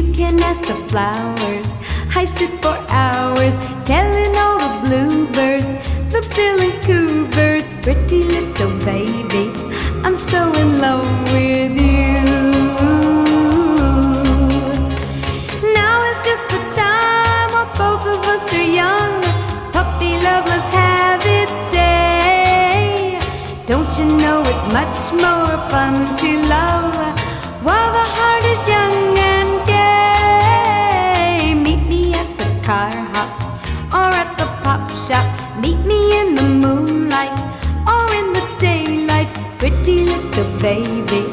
You can ask the flowers. I sit for hours telling all the bluebirds, the bill and coo birds, pretty little baby, I'm so in love with you. Now is just the time while both of us are young. Puppy love must have its day. Don't you know it's much more fun to love while the heart is young and gay? Meet me at the car hop or at the pop shop. Meet me in the moonlight or in the daylight, pretty little baby.